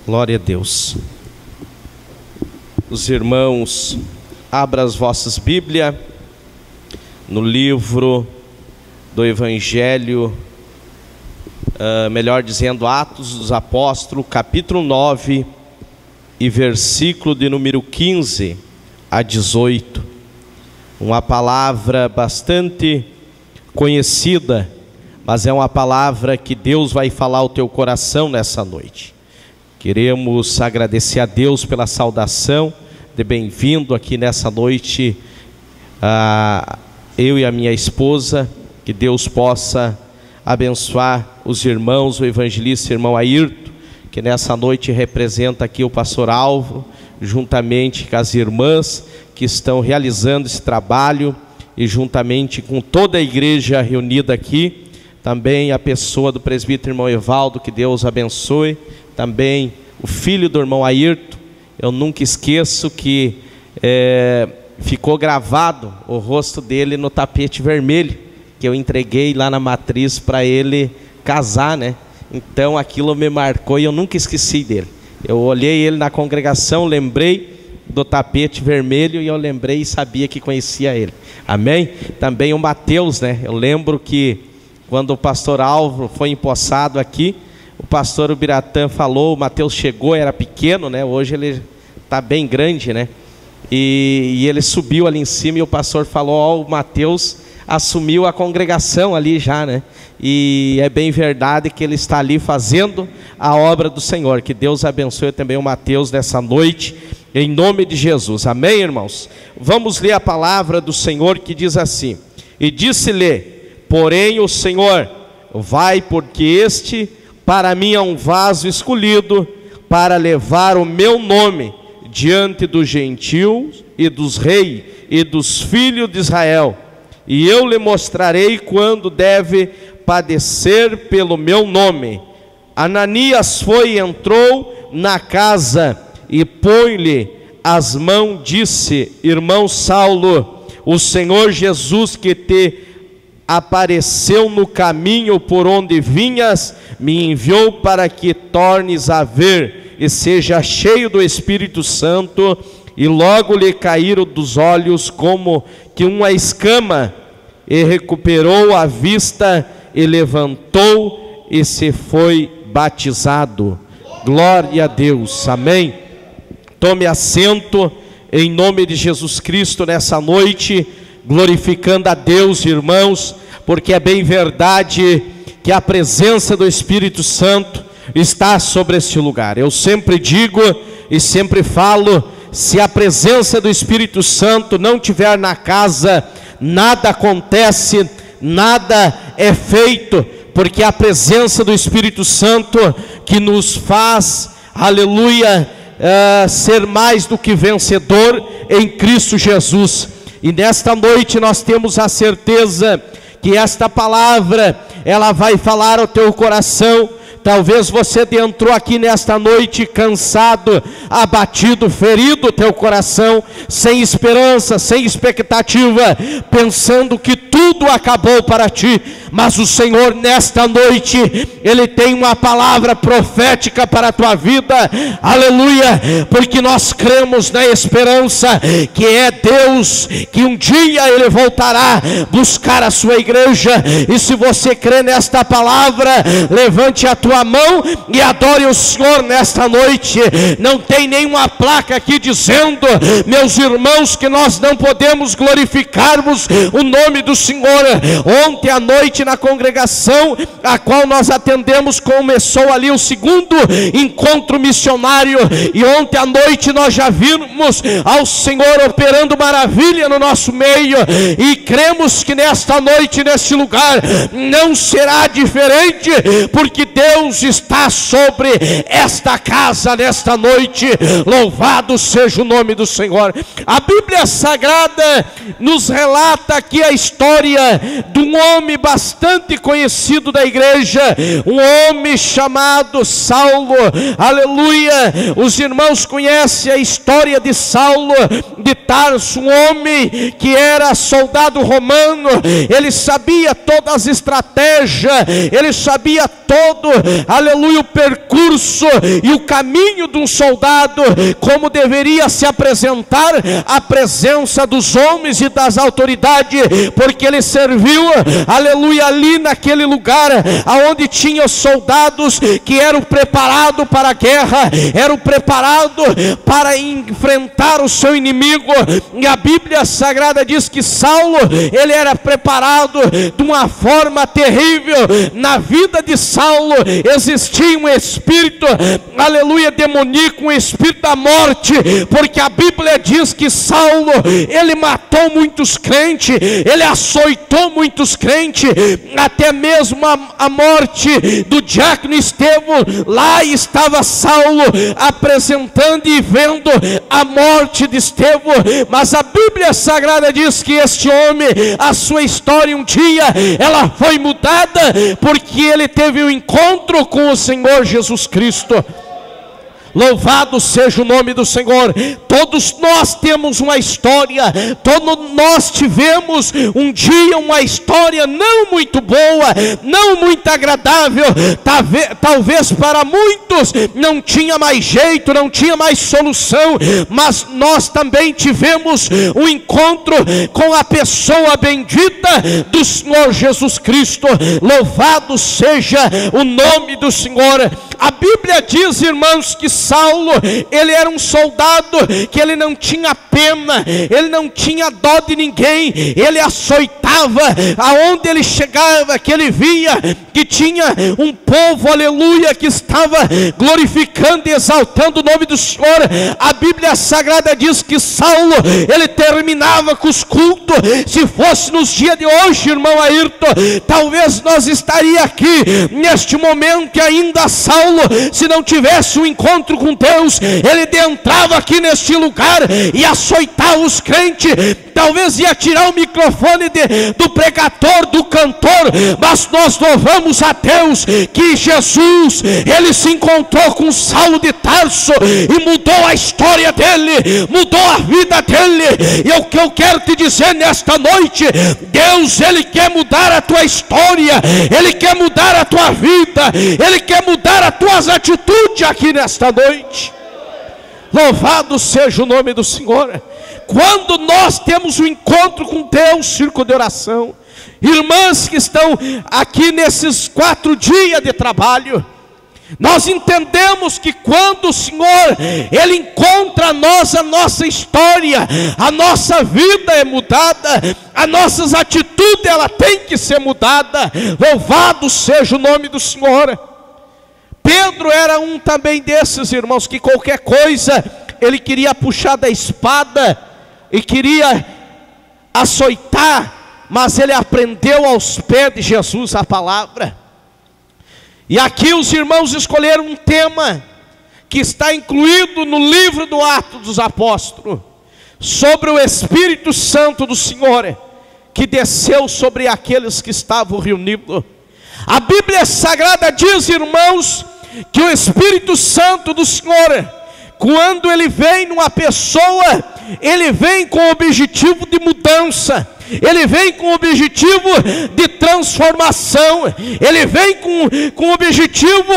Glória a Deus. Os irmãos, abram as vossas Bíblias no livro do Evangelho, melhor dizendo, Atos dos Apóstolos, capítulo 9 e versículo de número 15 a 18. Uma palavra bastante conhecida, mas é uma palavra que Deus vai falar ao teu coração nessa noite. Queremos agradecer a Deus pela saudação de bem-vindo aqui nessa noite, eu e a minha esposa. Que Deus possa abençoar os irmãos, o evangelista irmão Ayrton, que nessa noite representa aqui o pastor Álvaro, juntamente com as irmãs que estão realizando esse trabalho e juntamente com toda a igreja reunida aqui. Também a pessoa do presbítero irmão Evaldo, que Deus abençoe. Também o filho do irmão Ayrton. Eu nunca esqueço que ficou gravado o rosto dele no tapete vermelho, que eu entreguei lá na matriz para ele casar, né? Então aquilo me marcou e eu nunca esqueci dele. Eu olhei ele na congregação, lembrei do tapete vermelho e eu lembrei e sabia que conhecia ele. Amém? Também o Mateus, né? Eu lembro que quando o pastor Álvaro foi empossado aqui, o pastor Ubiratã falou, o Mateus chegou, era pequeno, né? Hoje ele está bem grande, né? E ele subiu ali em cima e o pastor falou, ó, o Mateus assumiu a congregação ali já, né? E é bem verdade que ele está ali fazendo a obra do Senhor. Que Deus abençoe também o Mateus nessa noite, em nome de Jesus. Amém, irmãos? Vamos ler a palavra do Senhor que diz assim: e disse-lhe, porém, o Senhor, vai, porque este para mim é um vaso escolhido para levar o meu nome diante dos gentios e dos reis e dos filhos de Israel. E eu lhe mostrarei quando deve padecer pelo meu nome. Ananias foi e entrou na casa e põe-lhe as mãos, disse, irmão Saulo, o Senhor Jesus que te apareceu no caminho por onde vinhas, me enviou para que tornes a ver e seja cheio do Espírito Santo. E logo lhe caíram dos olhos como que uma escama, e recuperou a vista, e levantou, e se foi batizado. Glória a Deus, amém. Tome assento em nome de Jesus Cristo nessa noite, glorificando a Deus, irmãos, porque é bem verdade que a presença do Espírito Santo está sobre este lugar. Eu sempre digo e sempre falo, se a presença do Espírito Santo não estiver na casa, nada acontece, nada é feito, porque a presença do Espírito Santo que nos faz, aleluia, ser mais do que vencedor em Cristo Jesus. E nesta noite nós temos a certeza que esta palavra, ela vai falar ao teu coração. Talvez você entrou aqui nesta noite cansado, abatido, ferido teu coração, sem esperança, sem expectativa, pensando que tudo acabou para ti. Mas o Senhor nesta noite, Ele tem uma palavra profética para a tua vida, aleluia, porque nós cremos na esperança, que é Deus, que um dia Ele voltará buscar a sua igreja. E se você crê nesta palavra, levante a tua mão e adore o Senhor nesta noite. Não tem nenhuma placa aqui dizendo, meus irmãos, que nós não podemos glorificarmos o nome do Senhor. Ontem à noite na congregação a qual nós atendemos, começou ali o segundo encontro missionário, e ontem à noite nós já vimos ao Senhor operando maravilha no nosso meio, e cremos que nesta noite, neste lugar, não será diferente, porque Deus está sobre esta casa nesta noite. Louvado seja o nome do Senhor. A Bíblia Sagrada nos relata aqui a história de um homem bastante bastante conhecido da igreja, um homem chamado Saulo, aleluia. Os irmãos conhecem a história de Saulo de Tarso, um homem que era soldado romano. Ele sabia todas as estratégias, ele sabia todo, aleluia, o percurso e o caminho de um soldado, como deveria se apresentar à presença dos homens e das autoridades, porque ele serviu, aleluia, ali naquele lugar aonde tinha soldados que eram preparados para a guerra, eram preparados para enfrentar o seu inimigo. E a Bíblia Sagrada diz que Saulo, ele era preparado de uma forma terrível. Na vida de Saulo existia um espírito, aleluia, demoníaco, um espírito da morte, porque a Bíblia diz que Saulo, ele matou muitos crentes, ele açoitou muitos crentes, até mesmo a morte do diácono Estevão. Lá estava Saulo apresentando e vendo a morte de Estevão. Mas a Bíblia Sagrada diz que este homem, a sua história um dia, ela foi mudada, porque ele teve um encontro com o Senhor Jesus Cristo. Louvado seja o nome do Senhor. Todos nós temos uma história, todos nós tivemos um dia uma história não muito boa, não muito agradável. Talvez para muitos não tinha mais jeito, não tinha mais solução, mas nós também tivemos um encontro com a pessoa bendita do Senhor Jesus Cristo. Louvado seja o nome do Senhor. A Bíblia diz, irmãos, que Saulo, ele era um soldado que ele não tinha pena, ele não tinha dó de ninguém, ele açoitava aonde ele chegava, que ele via que tinha um povo, aleluia, que estava glorificando e exaltando o nome do Senhor. A Bíblia Sagrada diz que Saulo, ele terminava com os cultos. Se fosse nos dias de hoje, irmão Ayrton, talvez nós estaríamos aqui neste momento e ainda Saulo, se não tivesse um encontro com Deus, ele entrava aqui neste lugar e açoitava os crentes. Talvez ia tirar o microfone do pregador, do cantor, mas nós louvamos a Deus que Jesus, ele se encontrou com Saulo de Tarso e mudou a história dele, mudou a vida dele. E o que eu quero te dizer nesta noite, Deus, ele quer mudar a tua história, ele quer mudar a tua vida, ele quer mudar as tuas atitudes aqui nesta noite. Louvado seja o nome do Senhor. Quando nós temos um encontro com Deus, círculo de oração, irmãs que estão aqui nesses 4 dias de trabalho, nós entendemos que quando o Senhor, ele encontra nós, a nossa história, a nossa vida é mudada, as nossas atitudes, ela tem que ser mudada. Louvado seja o nome do Senhor. Pedro era um também desses, irmãos, que qualquer coisa ele queria puxar da espada e queria açoitar, mas ele aprendeu aos pés de Jesus a palavra. E aqui os irmãos escolheram um tema que está incluído no livro do Atos dos Apóstolos, sobre o Espírito Santo do Senhor, que desceu sobre aqueles que estavam reunidos. A Bíblia Sagrada diz, irmãos, que o Espírito Santo do Senhor, quando ele vem numa pessoa, ele vem com o objetivo de mudança, ele vem com o objetivo de transformação, ele vem com o objetivo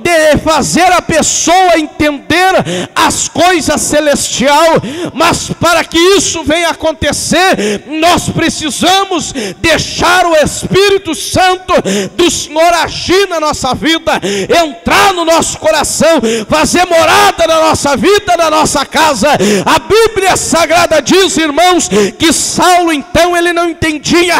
de fazer a pessoa entender as coisas celestiais. Mas para que isso venha acontecer, nós precisamos deixar o Espírito Santo do Senhor agir na nossa vida, entrar no nosso coração, fazer morada na nossa vida, na nossa casa. A Bíblia Sagrada diz, irmãos, que Saulo então ele não entendia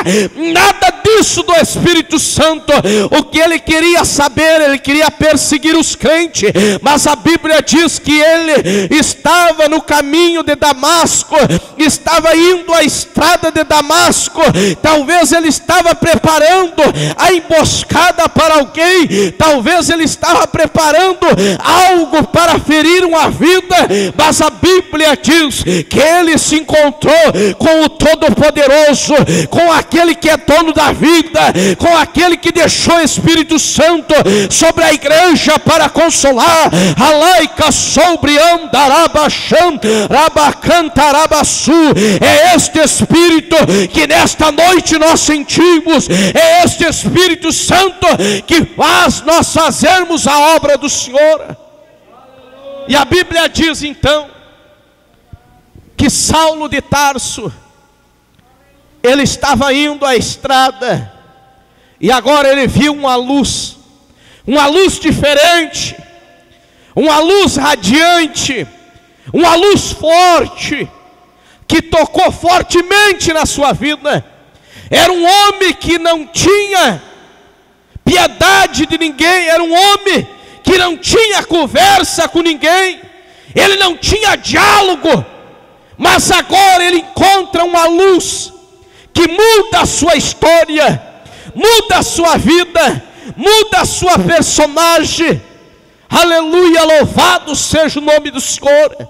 nada disso do Espírito Santo. O que ele queria saber, ele queria perceber perseguir os crentes, mas a Bíblia diz que ele estava no caminho de Damasco, estava indo à estrada de Damasco. Talvez ele estava preparando a emboscada para alguém, talvez ele estava preparando algo para ferir uma vida, mas a Bíblia diz que ele se encontrou com o Todo-Poderoso, com aquele que é dono da vida, com aquele que deixou o Espírito Santo sobre a igreja para consolar. Alaica sobre andarabacham rabacantarabaçu. É este Espírito que nesta noite nós sentimos, é este Espírito Santo que faz nós fazermos a obra do Senhor. E a Bíblia diz então que Saulo de Tarso, ele estava indo à estrada, e agora ele viu uma luz diferente, uma luz radiante, uma luz forte, que tocou fortemente na sua vida. Era um homem que não tinha piedade de ninguém, era um homem que não tinha conversa com ninguém, ele não tinha diálogo, mas agora ele encontra uma luz que muda a sua história, muda a sua vida, muda a sua personagem. Aleluia, louvado seja o nome do Senhor.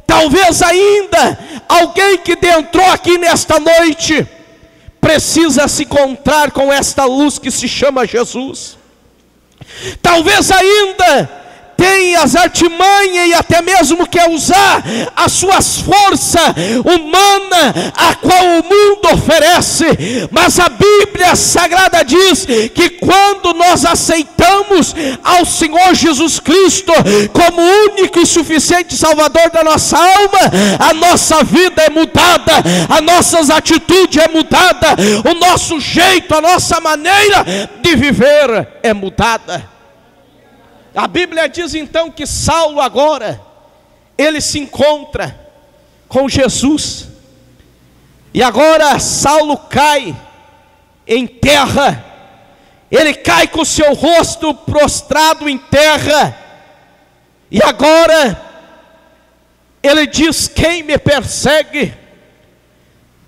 Talvez ainda alguém que entrou aqui nesta noite precisa se encontrar com esta luz que se chama Jesus. Talvez ainda tenha as artimanhas e até mesmo quer usar as suas forças humanas, a qual o mundo oferece, mas a Bíblia Sagrada diz que quando nós aceitamos ao Senhor Jesus Cristo como único e suficiente Salvador da nossa alma, a nossa vida é mudada, as nossas atitudes é mudada, o nosso jeito, a nossa maneira de viver é mudada. A Bíblia diz então que Saulo agora, ele se encontra com Jesus, e agora Saulo cai em terra, ele cai com o seu rosto prostrado em terra, e agora ele diz: quem me persegue?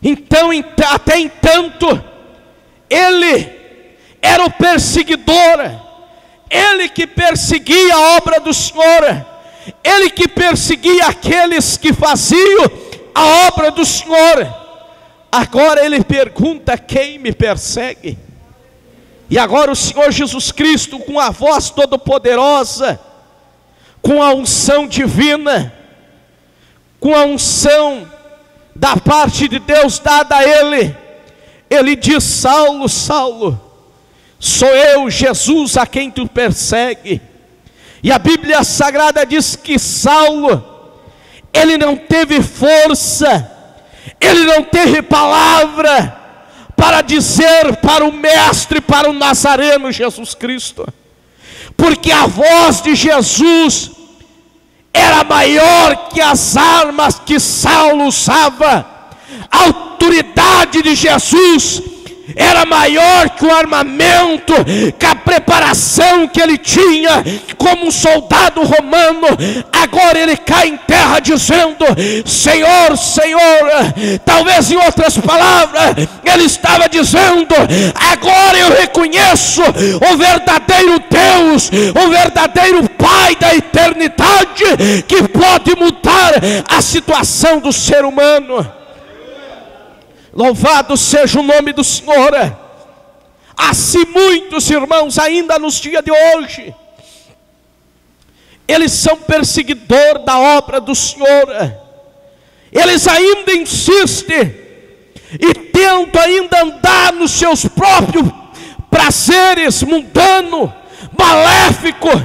Então, até entanto, ele era o perseguidor, ele que perseguia a obra do Senhor, ele que perseguia aqueles que faziam a obra do Senhor. Agora ele pergunta: quem me persegue? E agora o Senhor Jesus Cristo, com a voz todo-poderosa, com a unção divina, com a unção da parte de Deus dada a ele, ele diz: Saulo, Saulo, sou eu, Jesus, a quem tu persegue. E a Bíblia Sagrada diz que Saulo, ele não teve força, ele não teve palavra para dizer para o mestre, para o Nazareno Jesus Cristo, porque a voz de Jesus era maior que as armas que Saulo usava. A autoridade de Jesus era maior que o armamento, que a preparação que ele tinha como um soldado romano. Agora ele cai em terra dizendo: Senhor, Senhor. Talvez em outras palavras ele estava dizendo: agora eu reconheço o verdadeiro Deus, o verdadeiro Pai da eternidade, que pode mudar a situação do ser humano. Louvado seja o nome do Senhor. Assim muitos irmãos ainda nos dias de hoje, eles são perseguidores da obra do Senhor, eles ainda insistem e tentam ainda andar nos seus próprios prazeres mundanos, maléficos,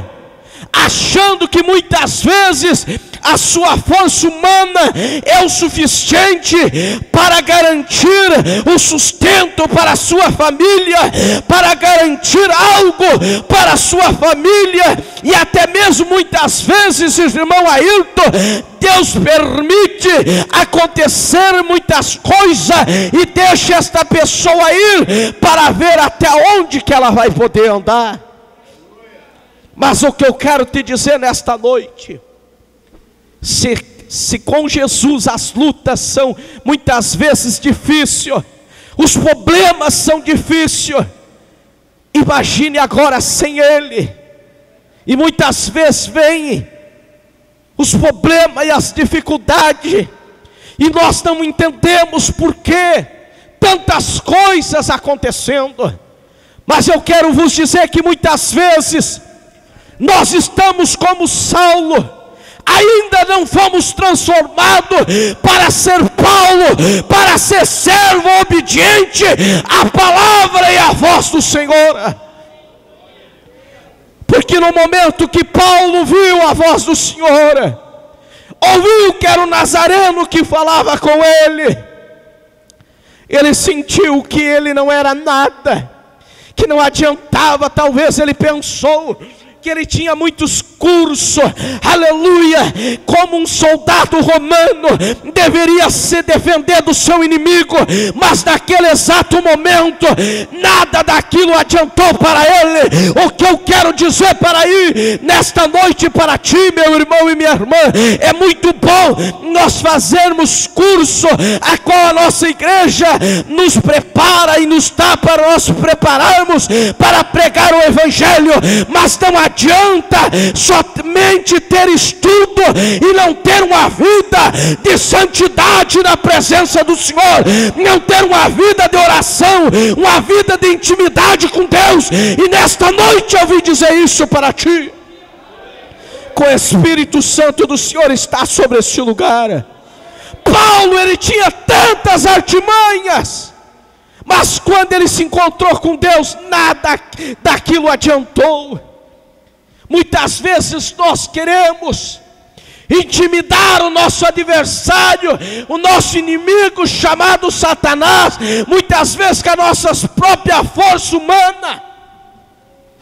achando que muitas vezes a sua força humana é o suficiente para garantir o sustento para a sua família, para garantir algo para a sua família, e até mesmo muitas vezes, irmão Ailton, Deus permite acontecer muitas coisas e deixa esta pessoa ir para ver até onde que ela vai poder andar. Mas o que eu quero te dizer nesta noite, se com Jesus as lutas são muitas vezes difíceis, os problemas são difíceis, imagine agora sem Ele. E muitas vezes vêm os problemas e as dificuldades, e nós não entendemos por que tantas coisas acontecendo. Mas eu quero vos dizer que muitas vezes nós estamos como Saulo, ainda não fomos transformados para ser Paulo, para ser servo obediente à palavra e à voz do Senhor. Porque no momento que Paulo viu a voz do Senhor, ouviu que era o Nazareno que falava com ele sentiu que ele não era nada, que não adiantava. Talvez ele pensou que ele tinha muitos cursos, aleluia, como um soldado romano deveria se defender do seu inimigo, mas naquele exato momento, nada daquilo adiantou para ele. O que eu quero dizer para aí, nesta noite, para ti, meu irmão e minha irmã, é muito bom nós fazermos curso, a qual a nossa igreja nos prepara e nos dá para nós prepararmos para pregar o Evangelho, mas não adianta somente ter estudo e não ter uma vida de santidade na presença do Senhor, não ter uma vida de oração, uma vida de intimidade com Deus. E nesta noite eu vim dizer isso para ti, que o Espírito Santo do Senhor está sobre este lugar. Paulo, ele tinha tantas artimanhas, mas quando ele se encontrou com Deus, nada daquilo adiantou. Muitas vezes nós queremos intimidar o nosso adversário, o nosso inimigo chamado Satanás, muitas vezes com a nossa própria força humana.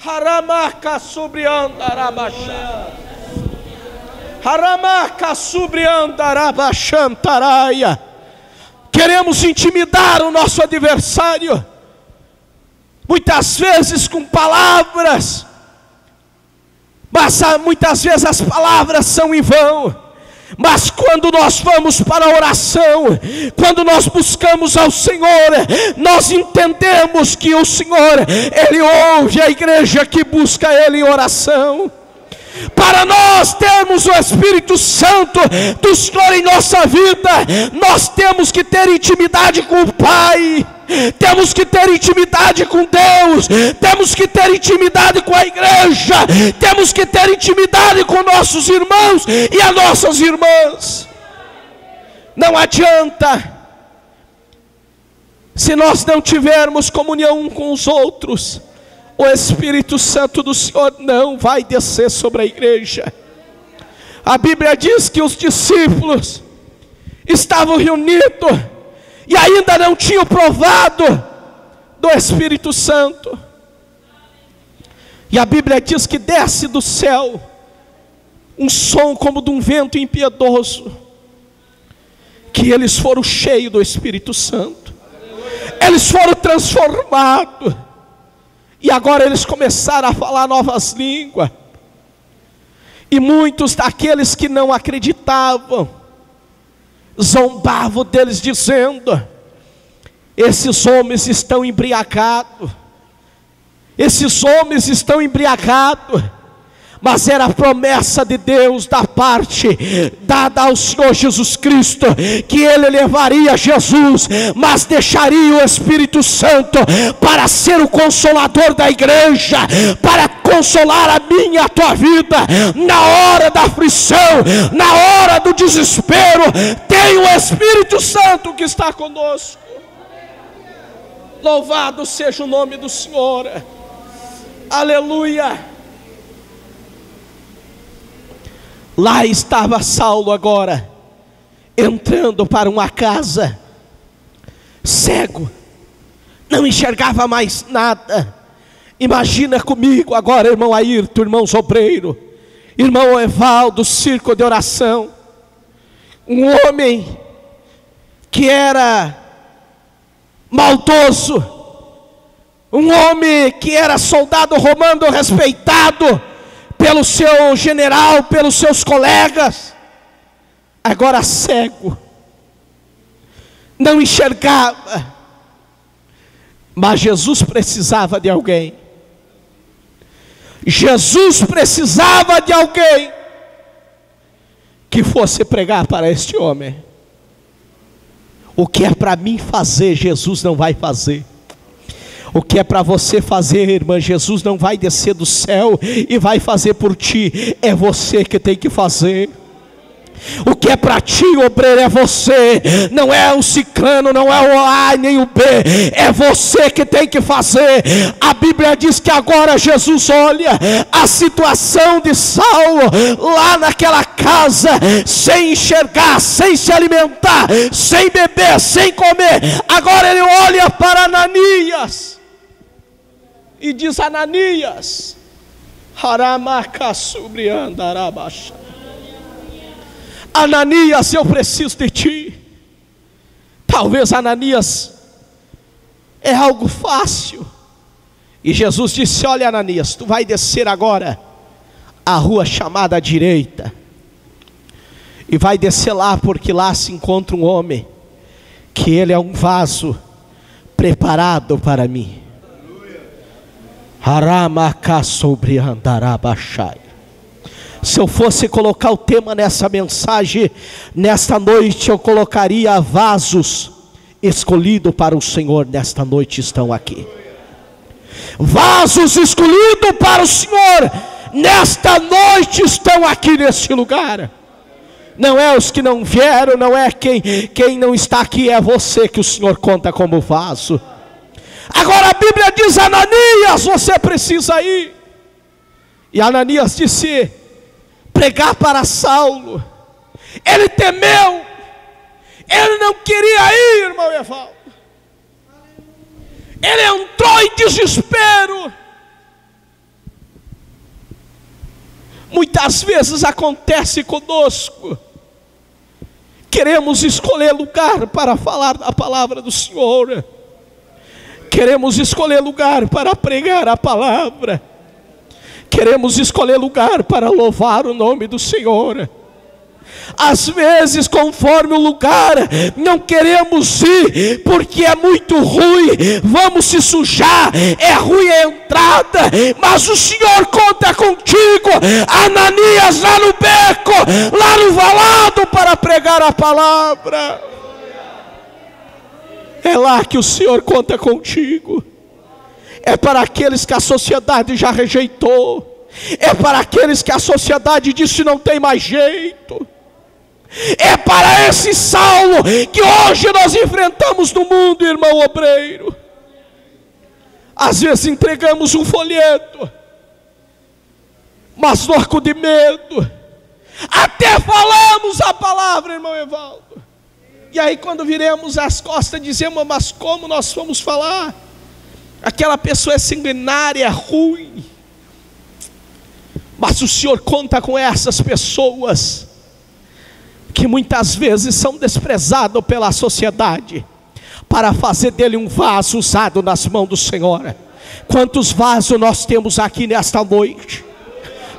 Haramaca subriandarabachá, Haramaca subriandarabachantaraia. Queremos intimidar o nosso adversário, muitas vezes com palavras, mas muitas vezes as palavras são em vão. Mas quando nós vamos para a oração, quando nós buscamos ao Senhor, nós entendemos que o Senhor, Ele ouve a igreja que busca Ele em oração. Para nós termos o Espírito Santo do Senhor em nossa vida, nós temos que ter intimidade com o Pai, temos que ter intimidade com Deus, temos que ter intimidade com a igreja, temos que ter intimidade com nossos irmãos e as nossas irmãs. Não adianta, se nós não tivermos comunhão uns com os outros, o Espírito Santo do Senhor não vai descer sobre a igreja. A Bíblia diz que os discípulos estavam reunidos e ainda não tinham provado do Espírito Santo. E a Bíblia diz que desce do céu um som como de um vento impiedoso, que eles foram cheios do Espírito Santo, eles foram transformados. E agora eles começaram a falar novas línguas. E muitos daqueles que não acreditavam zombavam deles, dizendo: esses homens estão embriagados, esses homens estão embriagados. Mas era a promessa de Deus da parte dada ao Senhor Jesus Cristo, que Ele levaria Jesus, mas deixaria o Espírito Santo para ser o consolador da igreja, para consolar a minha e a tua vida na hora da aflição, na hora do desespero. Tem o Espírito Santo que está conosco. Louvado seja o nome do Senhor. Aleluia. Lá estava Saulo agora, entrando para uma casa, cego, não enxergava mais nada. Imagina comigo agora, irmão Ayrton, irmão Sobreiro, irmão Evaldo, círculo de oração. Um homem que era maldoso, um homem que era soldado romano respeitado pelo seu general, pelos seus colegas, agora cego, não enxergava, mas Jesus precisava de alguém. Jesus precisava de alguém que fosse pregar para este homem. O que é para mim fazer, Jesus não vai fazer. O que é para você fazer, irmã, Jesus não vai descer do céu e vai fazer por ti. É você que tem que fazer. O que é para ti, obreiro, é você. Não é o ciclano, não é o A nem o B. É você que tem que fazer. A Bíblia diz que agora Jesus olha a situação de Saulo lá naquela casa, sem enxergar, sem se alimentar, sem beber, sem comer. Agora ele olha para Ananias e diz: Ananias, Ananias, eu preciso de ti. Talvez Ananias é algo fácil. E Jesus disse: olha, Ananias, tu vai descer agora a rua chamada direita, e vai descer lá, porque lá se encontra um homem, que ele é um vaso preparado para mim. Se eu fosse colocar o tema nessa mensagem, nesta noite, eu colocaria: vasos escolhidos para o Senhor nesta noite estão aqui. Vasos escolhidos para o Senhor nesta noite estão aqui neste lugar. Não é os que não vieram, não é quem não está aqui, é você que o Senhor conta como vaso. Agora a Bíblia diz: Ananias, você precisa ir. E Ananias disse: pregar para Saulo. Ele temeu, ele não queria ir, irmão Evaldo. Ele entrou em desespero. Muitas vezes acontece conosco. Queremos escolher lugar para falar da palavra do Senhor. Queremos escolher lugar para pregar a palavra. Queremos escolher lugar para louvar o nome do Senhor. Às vezes, conforme o lugar, não queremos ir, porque é muito ruim, vamos se sujar, é ruim a entrada, mas o Senhor conta contigo, Ananias, lá no beco, lá no valado, para pregar a palavra. É lá que o Senhor conta contigo. É para aqueles que a sociedade já rejeitou. É para aqueles que a sociedade disse não tem mais jeito. É para esse Saulo que hoje nós enfrentamos no mundo, irmão obreiro. Às vezes entregamos um folheto, mas louco de medo. Até falamos a palavra, irmão Evaldo. E aí quando viremos as costas dizemos: mas como nós vamos falar? Aquela pessoa é sanguinária, é ruim. Mas o Senhor conta com essas pessoas que muitas vezes são desprezados pela sociedade, para fazer dele um vaso usado nas mãos do Senhor. Quantos vasos nós temos aqui nesta noite?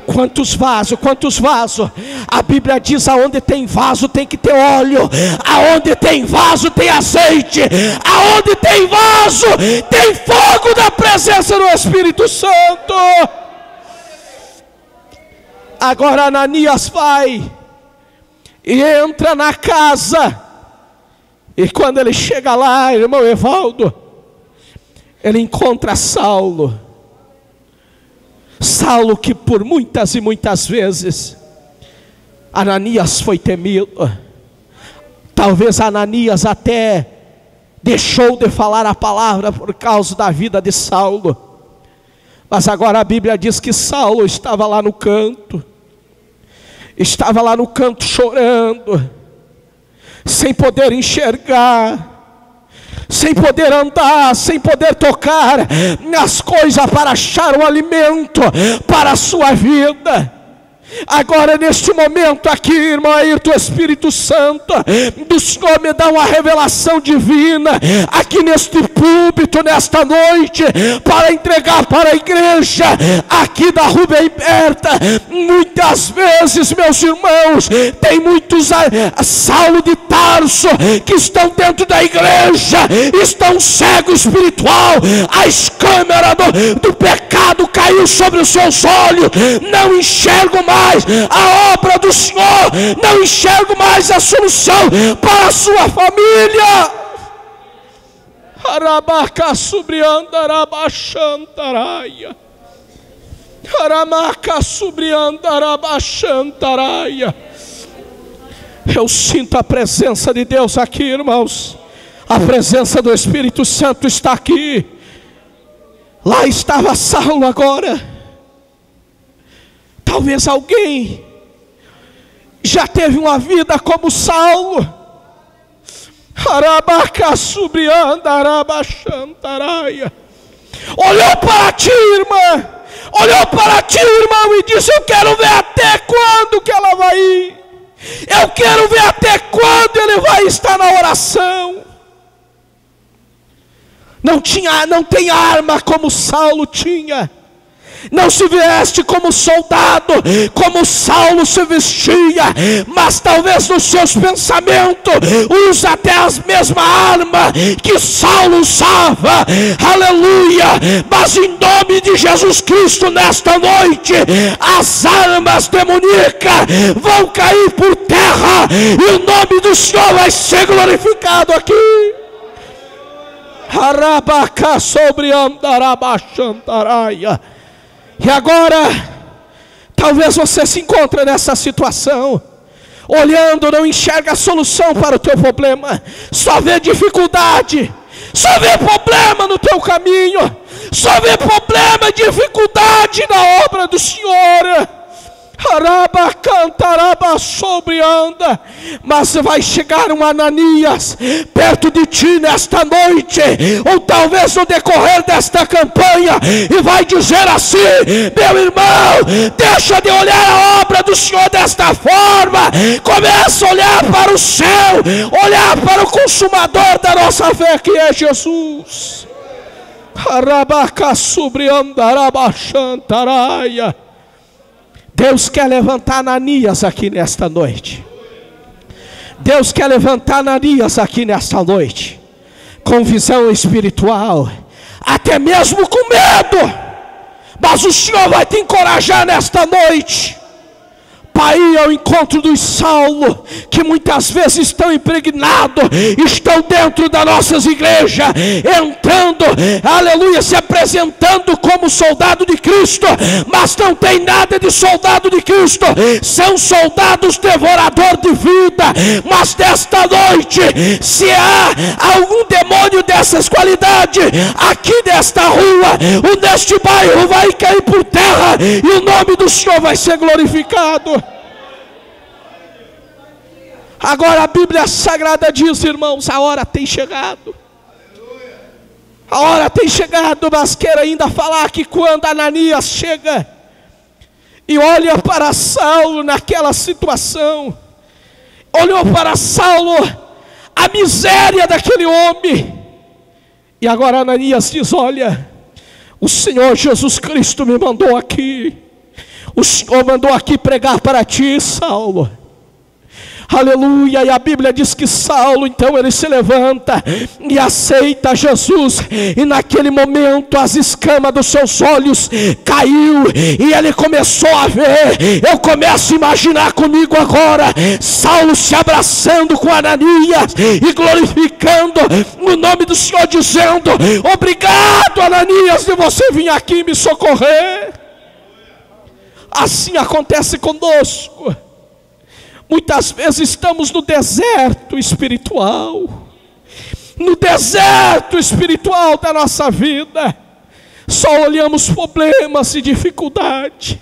Quantos vasos, quantos vasos? A Bíblia diz: aonde tem vaso tem que ter óleo, aonde tem vaso tem azeite, aonde tem vaso tem fogo da presença do Espírito Santo. Agora Ananias vai e entra na casa, e quando ele chega lá, irmão Evaldo, ele encontra Saulo. Saulo que por muitas e muitas vezes Ananias foi temido. Talvez Ananias até deixou de falar a palavra por causa da vida de Saulo. Mas agora a Bíblia diz que Saulo estava lá no canto. Estava lá no canto chorando, sem poder enxergar, sem poder andar, sem poder tocar nas coisas para achar o alimento para a sua vida. Agora neste momento aqui, irmão Ayrton, o Espírito Santo do Senhor me dá uma revelação divina aqui neste púlpito, nesta noite, para entregar para a igreja aqui da Rubem Berta. Muitas vezes, meus irmãos, tem muitos Saulo de Tarso que estão dentro da igreja, estão cegos espiritual, a escâmara do pecado caiu sobre os seus olhos, não enxergam mais a obra do Senhor, não enxergo mais a solução para a sua família. Arabaca subrianda arabachantaraia. Aramaca subrianda arabachantaraia. Eu sinto a presença de Deus aqui, irmãos. A presença do Espírito Santo está aqui. Lá estava Saulo agora. Talvez alguém já teve uma vida como Saulo. Olhou para ti, irmã. Olhou para ti, irmão, e disse: eu quero ver até quando que ela vai ir. Eu quero ver até quando ele vai estar na oração. Não tem arma como Saulo tinha. Não se veste como soldado, como Saulo se vestia, mas talvez nos seus pensamentos usa até as mesmas armas que Saulo usava. Aleluia! Mas em nome de Jesus Cristo, nesta noite, as armas demoníacas vão cair por terra e o nome do Senhor vai ser glorificado aqui. Arabaca sobre andarabachantaraia. E agora, talvez você se encontre nessa situação, olhando, não enxerga a solução para o teu problema, só vê dificuldade, só vê problema no teu caminho, só vê problema, dificuldade na obra do Senhor. Araba cantaraba sobre anda. Mas vai chegar um Ananias perto de ti nesta noite, ou talvez no decorrer desta campanha, e vai dizer assim: meu irmão, deixa de olhar a obra do Senhor desta forma, começa a olhar para o céu, olhar para o consumador da nossa fé, que é Jesus. Arabaca sobre andaraba chantaraia. Deus quer levantar Ananias aqui nesta noite. Deus quer levantar Ananias aqui nesta noite, com visão espiritual, até mesmo com medo, mas o Senhor vai te encorajar nesta noite, para ir ao encontro dos Saulo, que muitas vezes estão impregnados, estão dentro das nossas igrejas, entrando, aleluia, se apresentando como soldado de Cristo, mas não tem nada de soldado de Cristo, são soldados devoradores de vida. Mas desta noite, se há algum demônio dessas qualidades, aqui nesta rua, ou neste bairro, vai cair por terra, e o nome do Senhor vai ser glorificado. Agora a Bíblia Sagrada diz, irmãos, a hora tem chegado. A hora tem chegado, mas quero ainda falar que quando Ananias chega e olha para Saulo naquela situação, olhou para Saulo, a miséria daquele homem, e agora Ananias diz: olha, o Senhor Jesus Cristo me mandou aqui, o Senhor mandou aqui pregar para ti, Saulo. Aleluia, e a Bíblia diz que Saulo, então ele se levanta e aceita Jesus, e naquele momento as escamas dos seus olhos caiu, e ele começou a ver. Eu começo a imaginar comigo agora, Saulo se abraçando com Ananias, e glorificando o nome do Senhor, dizendo: obrigado, Ananias, de você vir aqui me socorrer. Assim acontece conosco. Muitas vezes estamos no deserto espiritual, no deserto espiritual da nossa vida, só olhamos problemas e dificuldade,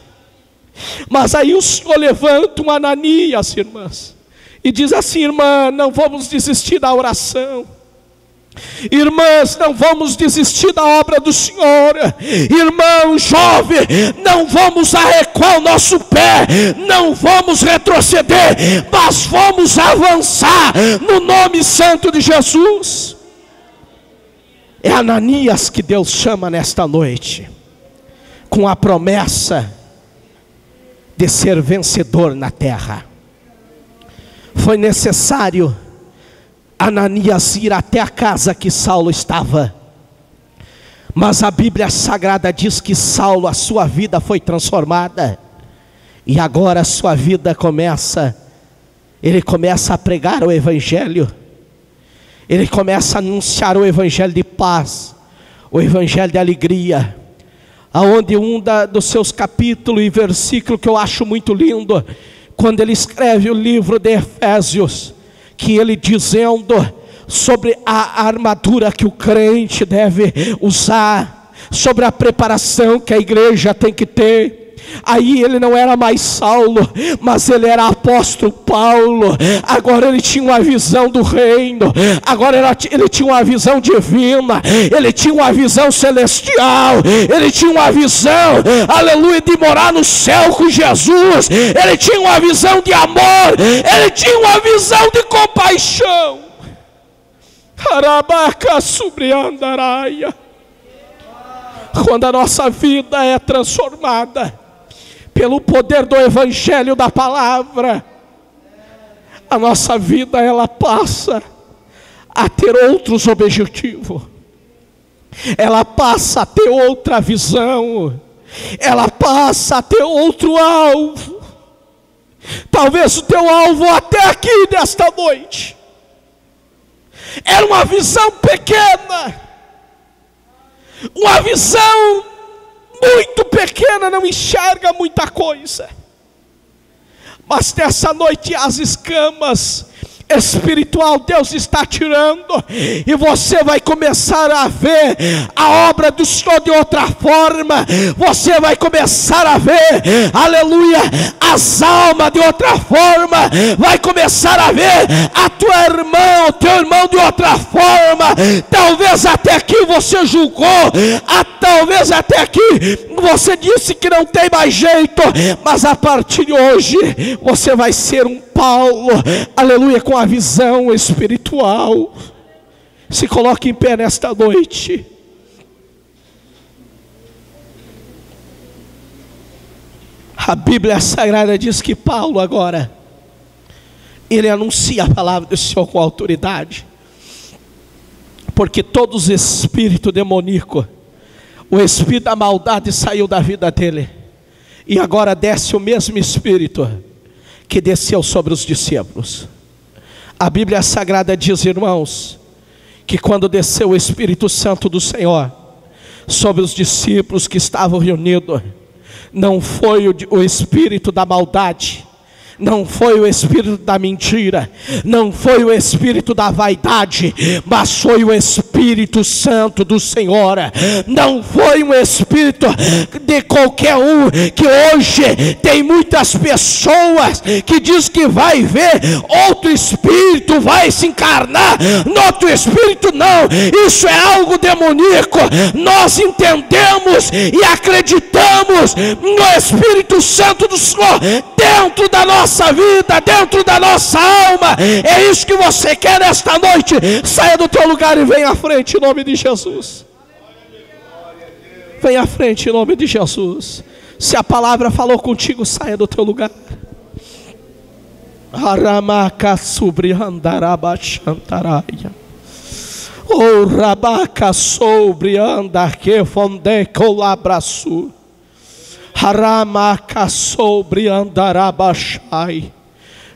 mas aí o Senhor levanta um Ananias, irmãs, e diz assim: irmã, não vamos desistir da oração, Irmãs, não vamos desistir da obra do Senhor. Irmão jovem, não vamos arrecuar o nosso pé, não vamos retroceder, mas vamos avançar no nome santo de Jesus. É Ananias que Deus chama nesta noite, com a promessa de ser vencedor na terra. Foi necessário Ananias ir até a casa que Saulo estava, mas a Bíblia Sagrada diz que Saulo, a sua vida foi transformada, e agora a sua vida ele começa a pregar o Evangelho, ele começa a anunciar o Evangelho de paz, o Evangelho de alegria, aonde dos seus capítulos e versículos que eu acho muito lindo, quando ele escreve o livro de Efésios, que ele dizendo sobre a armadura que o crente deve usar, sobre a preparação que a igreja tem que ter. Aí ele não era mais Saulo, mas ele era apóstolo Paulo. Agora ele tinha uma visão do reino, agora ele tinha uma visão divina, ele tinha uma visão celestial, ele tinha uma visão, aleluia, de morar no céu com Jesus. Ele tinha uma visão de amor, ele tinha uma visão de compaixão. Quando a nossa vida é transformada pelo poder do Evangelho da palavra, a nossa vida ela passa a ter outros objetivos, ela passa a ter outra visão, ela passa a ter outro alvo. Talvez o teu alvo até aqui nesta noite era uma visão pequena, uma visão muito pequena, não enxerga muita coisa, mas nessa noite as escamas espiritual Deus está tirando, e você vai começar a ver a obra do Senhor de outra forma. Você vai começar a ver, aleluia, as almas de outra forma, vai começar a ver a tua irmã, o teu irmão de outra forma. Talvez até aqui você julgou, talvez até aqui você disse que não tem mais jeito, mas a partir de hoje você vai ser um Paulo, aleluia, com a visão espiritual. Se coloque em pé nesta noite. A Bíblia Sagrada diz que Paulo agora, ele anuncia a palavra do Senhor com autoridade, porque todos os espíritos demoníacos, o espírito da maldade saiu da vida dele, e agora desce o mesmo espírito que desceu sobre os discípulos. A Bíblia Sagrada diz, irmãos, que quando desceu o Espírito Santo do Senhor sobre os discípulos que estavam reunidos, não foi o espírito da maldade, não foi o espírito da mentira, não foi o espírito da vaidade, mas foi o Espírito Santo do Senhor. Não foi um espírito de qualquer um, que hoje tem muitas pessoas que diz que vai ver outro espírito, vai se encarnar no outro espírito. Não, isso é algo demoníaco. Nós entendemos e acreditamos no Espírito Santo do Senhor dentro da nossa vida, dentro da nossa alma. É isso que você quer nesta noite. Saia do teu lugar e venha à frente em nome de Jesus. Venha à frente em nome de Jesus. Se a palavra falou contigo, saia do teu lugar. Aramaka sobre andarabachantaraya. O rabaca sobre andar que fondeco labraçu. Haramaka sobre andarabachai.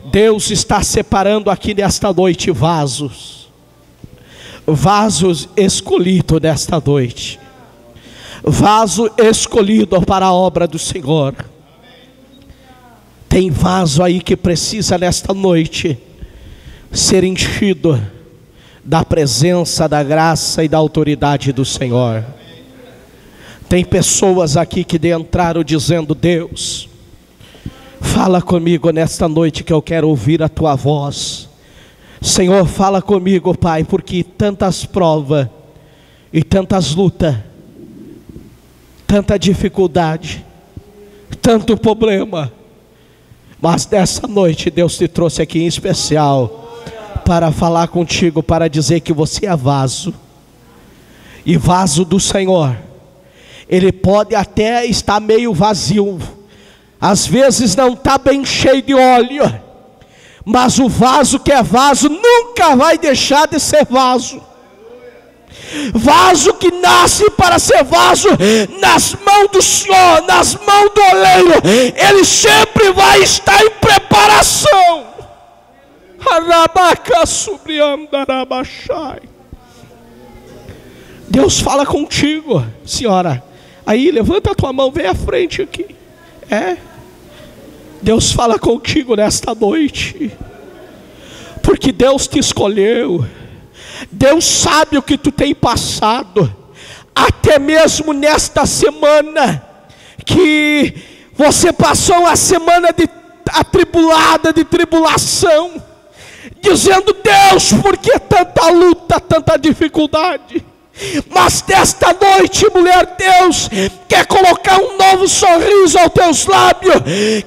Deus está separando aqui nesta noite vasos escolhidos nesta noite, vaso escolhido para a obra do Senhor. Tem vaso aí que precisa nesta noite ser enchido da presença, da graça e da autoridade do Senhor. Tem pessoas aqui que entraram dizendo: Deus, fala comigo nesta noite que eu quero ouvir a tua voz. Senhor, fala comigo, Pai, porque tantas provas e tantas lutas, tanta dificuldade, tanto problema, mas nessa noite Deus te trouxe aqui em especial para falar contigo, para dizer que você é vaso, e vaso do Senhor. Ele pode até estar meio vazio, às vezes não está bem cheio de óleo, mas o vaso que é vaso nunca vai deixar de ser vaso. Vaso que nasce para ser vaso nas mãos do Senhor, nas mãos do oleiro, ele sempre vai estar em preparação. Deus fala contigo, senhora. Aí levanta a tua mão, vem à frente aqui. Deus fala contigo nesta noite, porque Deus te escolheu. Deus sabe o que tu tem passado, até mesmo nesta semana, que você passou uma semana atribulada, de tribulação, dizendo: Deus, por que tanta luta, tanta dificuldade? Mas desta noite, mulher, Deus quer colocar um novo sorriso aos teus lábios,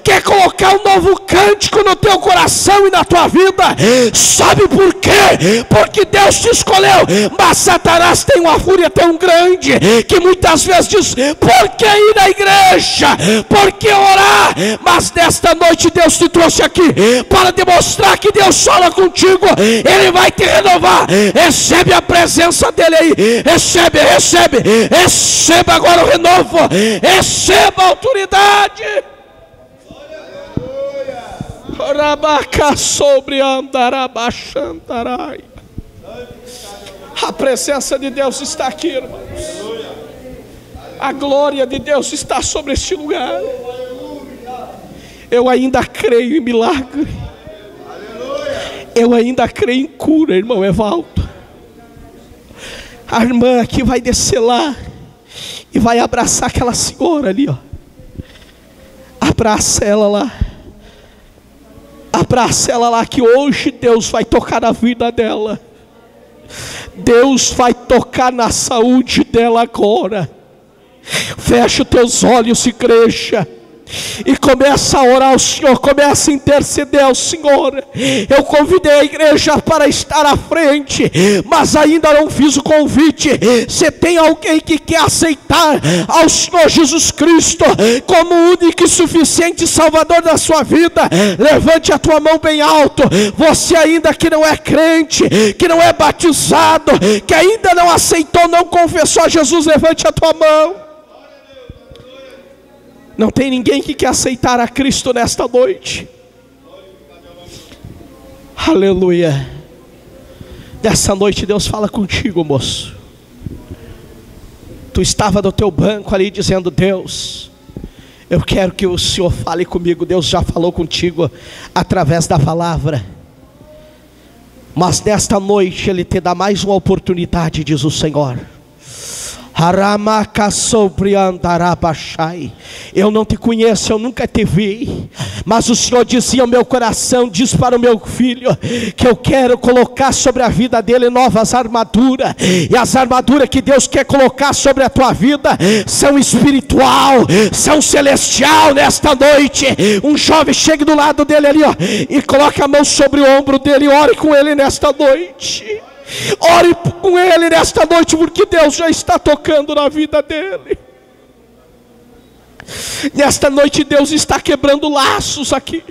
quer colocar um novo cântico no teu coração e na tua vida. Sabe por quê? Porque Deus te escolheu, mas Satanás tem uma fúria tão grande, que muitas vezes diz: por que ir à igreja? Por que orar? Mas desta noite Deus te trouxe aqui para demonstrar que Deus fala contigo. Ele vai te renovar. Recebe a presença dele aí. Recebe, recebe, receba agora o renovo, receba a autoridade. A presença de Deus está aqui, irmãos. A glória de Deus está sobre este lugar. Eu ainda creio em milagre. Eu ainda creio em cura, irmão Evaldo. A irmã aqui vai descer lá e vai abraçar aquela senhora ali, ó. Abraça ela lá. Abraça ela lá, que hoje Deus vai tocar na vida dela. Deus vai tocar na saúde dela agora. Fecha os teus olhos, igreja, e começa a orar ao Senhor, começa a interceder ao Senhor. Eu convidei a igreja para estar à frente, mas ainda não fiz o convite. Se tem alguém que quer aceitar ao Senhor Jesus Cristo como único e suficiente Salvador da sua vida, levante a tua mão bem alto. Você ainda que não é crente, que não é batizado, que ainda não aceitou, não confessou a Jesus, levante a tua mão. Não tem ninguém que quer aceitar a Cristo nesta noite? Aleluia. Nessa noite Deus fala contigo, moço. Tu estava no teu banco ali dizendo: Deus, eu quero que o Senhor fale comigo. Deus já falou contigo através da palavra, mas nesta noite Ele te dá mais uma oportunidade, diz o Senhor. Eu não te conheço, eu nunca te vi, mas o Senhor dizia ao meu coração: diz para o meu filho que eu quero colocar sobre a vida dele novas armaduras, e as armaduras que Deus quer colocar sobre a tua vida são espiritual, são celestial. Nesta noite, um jovem chega do lado dele ali, ó, e coloca a mão sobre o ombro dele, e ore com ele nesta noite. Ore com ele nesta noite, porque Deus já está tocando na vida dele. Nesta noite Deus está quebrando laços aqui.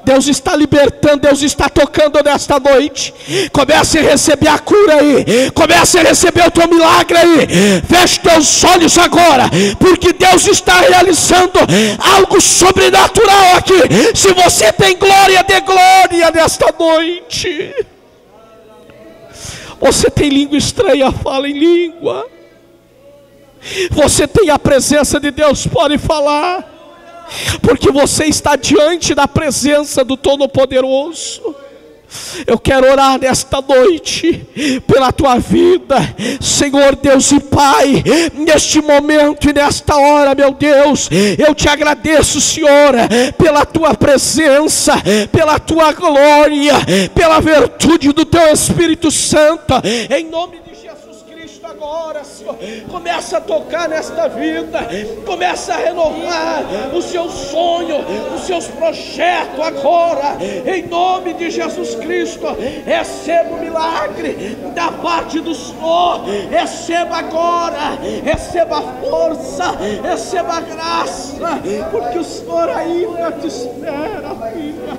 Deus está libertando, Deus está tocando nesta noite. Comece a receber a cura aí, comece a receber o teu milagre aí. Feche teus olhos agora, porque Deus está realizando algo sobrenatural aqui. Se você tem glória, dê glória nesta noite. Você tem língua estranha, fala em língua. Você tem a presença de Deus, pode falar, porque você está diante da presença do Todo-Poderoso. Eu quero orar nesta noite pela tua vida, Senhor Deus e Pai. Neste momento e nesta hora, meu Deus, eu te agradeço, Senhor, pela tua presença, pela tua glória, pela virtude do teu Espírito Santo. Em nome de Jesus Cristo, agora, Senhor, começa a tocar nesta vida, começa a renovar o seu sonho, os seus projetos agora, em nome de Jesus Cristo. Receba o milagre da parte do Senhor, receba agora, receba a força, receba a graça, porque o Senhor ainda te espera, filha.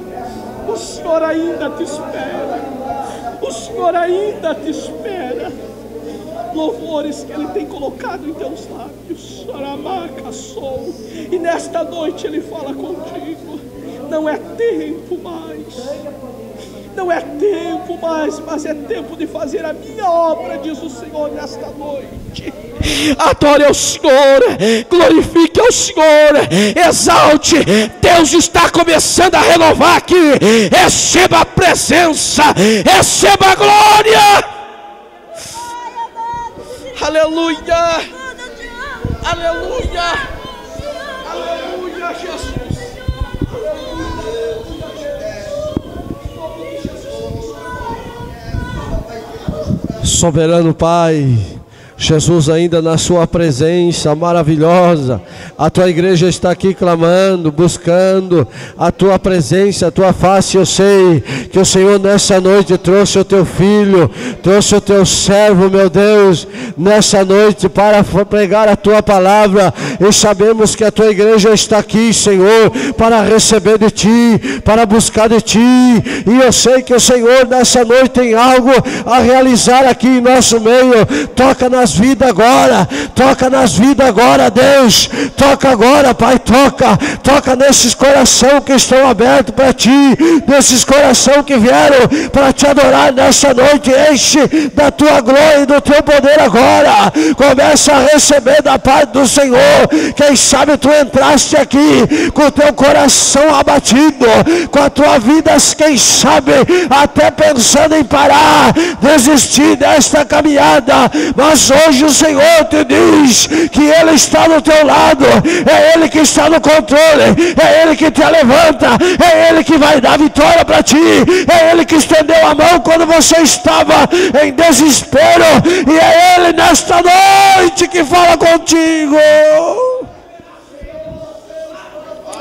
O Senhor ainda te espera, o Senhor ainda te espera. Louvores que Ele tem colocado em teus lábios, e nesta noite Ele fala contigo. Não é tempo mais, não é tempo mais, mas é tempo de fazer a minha obra, diz o Senhor nesta noite. Adore ao Senhor, glorifique ao Senhor, exalte. Deus está começando a renovar aqui. Receba a presença, receba a glória. Aleluia, aleluia, aleluia, Jesus. Soberano Pai, Jesus, ainda na sua presença maravilhosa, a tua igreja está aqui clamando, buscando a tua presença, a tua face. Eu sei que o Senhor nessa noite trouxe o teu filho, trouxe o teu servo, meu Deus, nessa noite para pregar a tua palavra, e sabemos que a tua igreja está aqui, Senhor, para receber de ti, para buscar de ti, e eu sei que o Senhor nessa noite tem algo a realizar aqui em nosso meio. Toca nas vidas agora, toca nas vidas agora, Deus, toca agora, Pai, toca nesses corações que estão abertos para ti, nesses corações que vieram para te adorar nessa noite. Enche da tua glória e do teu poder agora, começa a receber da parte do Senhor. Quem sabe tu entraste aqui com o teu coração abatido, com a tua vida, quem sabe até pensando em parar, desistir desta caminhada, mas hoje o Senhor te diz que Ele está do teu lado, é Ele que está no controle, é Ele que te levanta, é Ele que vai dar vitória para ti, é Ele que estendeu a mão quando você estava em desespero, e é Ele nesta noite que fala contigo.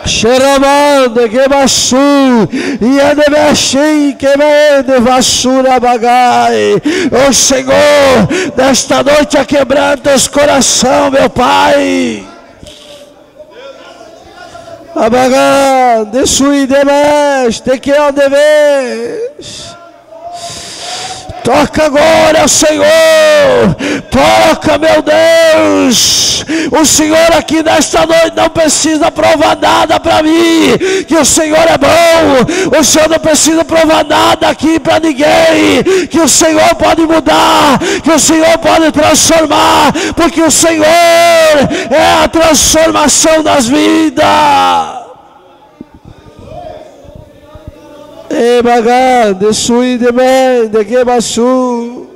Xeramanda que baixu e a de mexer que me de vassoura bagai. O Senhor nesta noite a quebranta os coração, meu Pai. Abaga de sui de mais te que é de vez. Toca agora, Senhor, toca, meu Deus. O Senhor aqui nesta noite não precisa provar nada para mim, que o Senhor é bom. O Senhor não precisa provar nada aqui para ninguém, que o Senhor pode mudar, que o Senhor pode transformar, porque o Senhor é a transformação das vidas. E bagar de sui de bem de que baixu.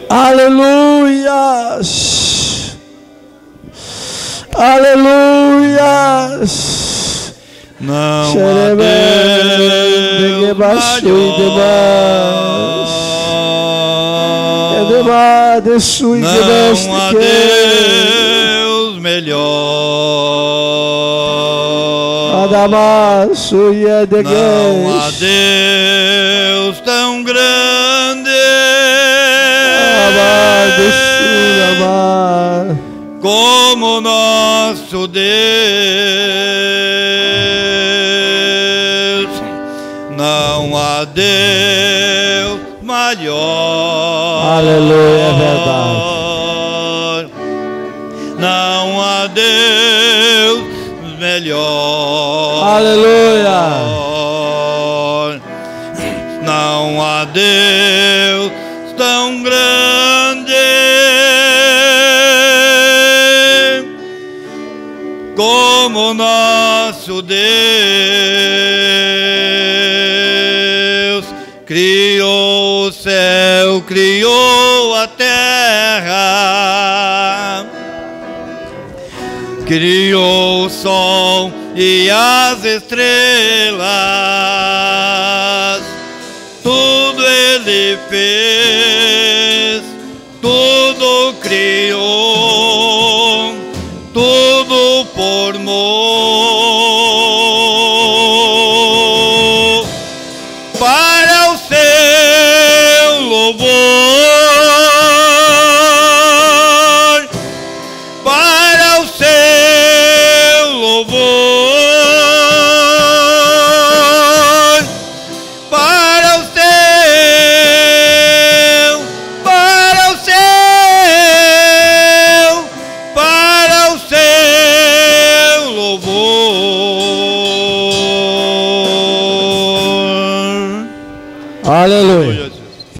Aleluias, aleluias. Não há Deus não há Deus melhor. Não há Deus tão grande como nosso Deus. Não há Deus maior. Aleluia, é verdade. Não há Deus melhor. Aleluia. Não há Deus tão grande como nós. nosso Deus criou o céu, criou a terra, criou o sol e as estrelas, tudo Ele fez, tudo criou, tudo formou para o seu louvor, para o seu louvor, para o seu, para o seu, para o seu louvor. Aleluia.